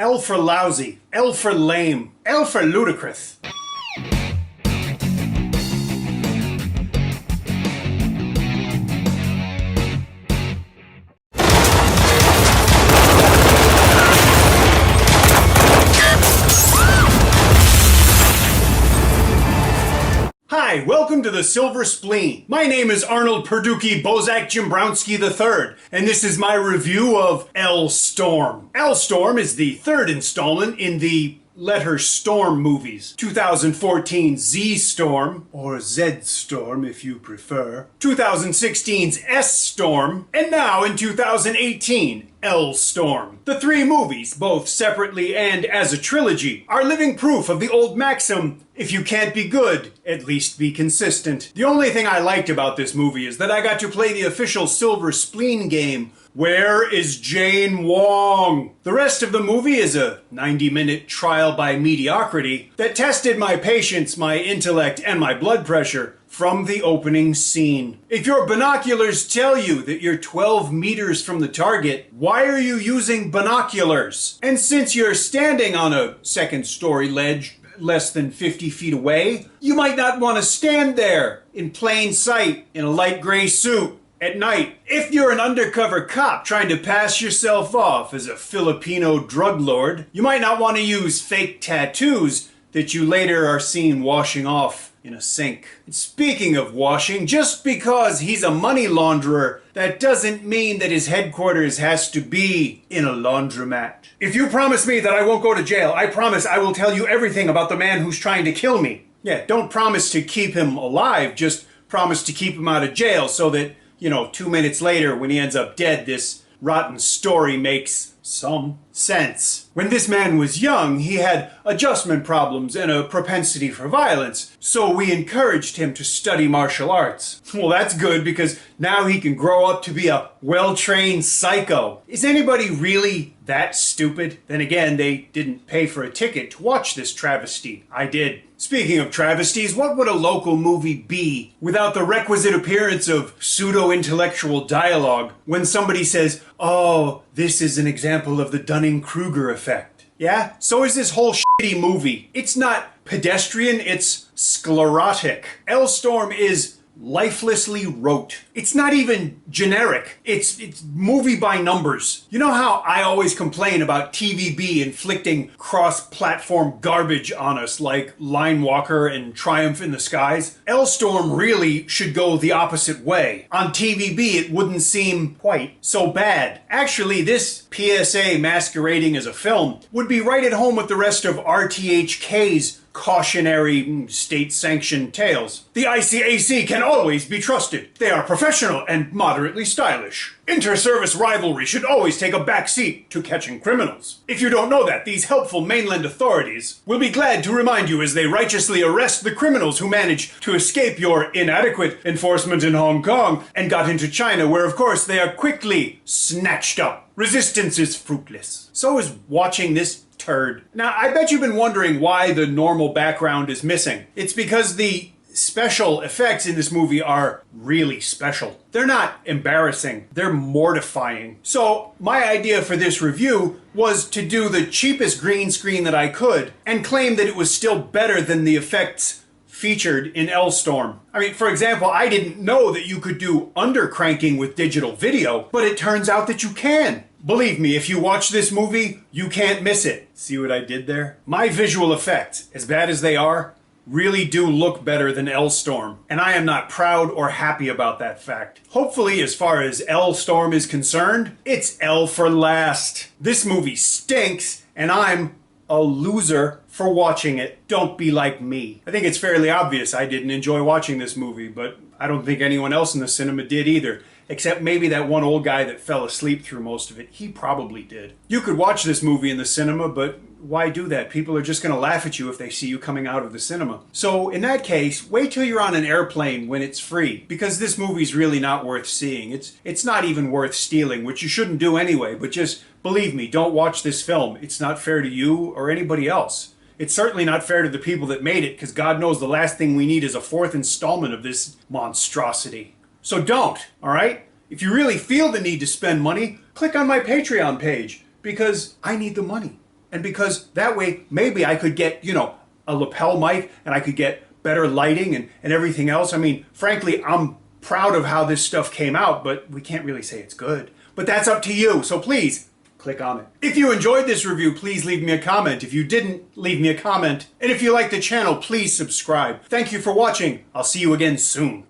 L for lousy. L for lame. L for ludicrous. Hi, welcome to the Silver Spleen. My name is Arnold Perduki Bozak Jimbrowski III, and this is my review of L Storm. L Storm is the third installment in the Let Her Storm movies. 2014 Z Storm, or Z Storm if you prefer. 2016's S Storm, and now in 2018, L Storm. The three movies, both separately and as a trilogy, are living proof of the old maxim, if you can't be good, at least be consistent. The only thing I liked about this movie is that I got to play the official Silver Spleen game. Where is Jane Wong? The rest of the movie is a 90-minute trial by mediocrity that tested my patience, my intellect, and my blood pressure from the opening scene. If your binoculars tell you that you're 12 meters from the target, why are you using binoculars? And since you're standing on a second-story ledge less than 50 feet away, you might not want to stand there in plain sight in a light gray suit at night. If you're an undercover cop trying to pass yourself off as a Filipino drug lord, you might not want to use fake tattoos that you later are seen washing off in a sink. And speaking of washing, just because he's a money launderer, that doesn't mean that his headquarters has to be in a laundromat. If you promise me that I won't go to jail, I promise I will tell you everything about the man who's trying to kill me. Yeah, don't promise to keep him alive, just promise to keep him out of jail so that, 2 minutes later when he ends up dead, this rotten story makes some sense. When this man was young, he had adjustment problems and a propensity for violence, so we encouraged him to study martial arts. Well, that's good because now he can grow up to be a well-trained psycho. Is anybody really that stupid? Then again, they didn't pay for a ticket to watch this travesty. I did. Speaking of travesties, what would a local movie be without the requisite appearance of pseudo-intellectual dialogue when somebody says, "Oh, this is an example of the Dunning-Kruger effect." Yeah? So is this whole shitty movie. It's not pedestrian, it's sclerotic. L Storm is lifelessly rote. It's not even generic. It's movie by numbers. You know how I always complain about TVB inflicting cross-platform garbage on us like Line Walker and Triumph in the Skies? L Storm really should go the opposite way. On TVB it wouldn't seem quite so bad. Actually, this PSA masquerading as a film would be right at home with the rest of RTHK's cautionary state-sanctioned tales. The ICAC can always be trusted. They are professional and moderately stylish. Inter-service rivalry should always take a back seat to catching criminals. If you don't know that, these helpful mainland authorities will be glad to remind you as they righteously arrest the criminals who managed to escape your inadequate enforcement in Hong Kong and got into China, where of course they are quickly snatched up. Resistance is fruitless. So is watching this turd. Now, I bet you've been wondering why the normal background is missing. It's because the special effects in this movie are really special. They're not embarrassing, they're mortifying. So my idea for this review was to do the cheapest green screen that I could and claim that it was still better than the effects featured in L Storm. I mean, for example, I didn't know that you could do undercranking with digital video, but it turns out that you can. Believe me, if you watch this movie, you can't miss it. See what I did there? My visual effects, as bad as they are, really do look better than L Storm, and I am not proud or happy about that fact. Hopefully, as far as L Storm is concerned, it's L for last. This movie stinks, and I'm a loser for watching it. Don't be like me. I think it's fairly obvious I didn't enjoy watching this movie, but I don't think anyone else in the cinema did either. Except maybe that one old guy that fell asleep through most of it. He probably did. You could watch this movie in the cinema, but why do that? People are just going to laugh at you if they see you coming out of the cinema. So in that case, wait till you're on an airplane when it's free, because this movie's really not worth seeing. It's not even worth stealing, which you shouldn't do anyway, but just believe me, don't watch this film. It's not fair to you or anybody else. It's certainly not fair to the people that made it, because God knows the last thing we need is a fourth installment of this monstrosity. So don't, all right? If you really feel the need to spend money, click on my Patreon page, because I need the money. And because that way, maybe I could get, a lapel mic and I could get better lighting and everything else. I mean, frankly, I'm proud of how this stuff came out, but we can't really say it's good. But that's up to you, so please, click on it. If you enjoyed this review, please leave me a comment. If you didn't, leave me a comment. And if you like the channel, please subscribe. Thank you for watching. I'll see you again soon.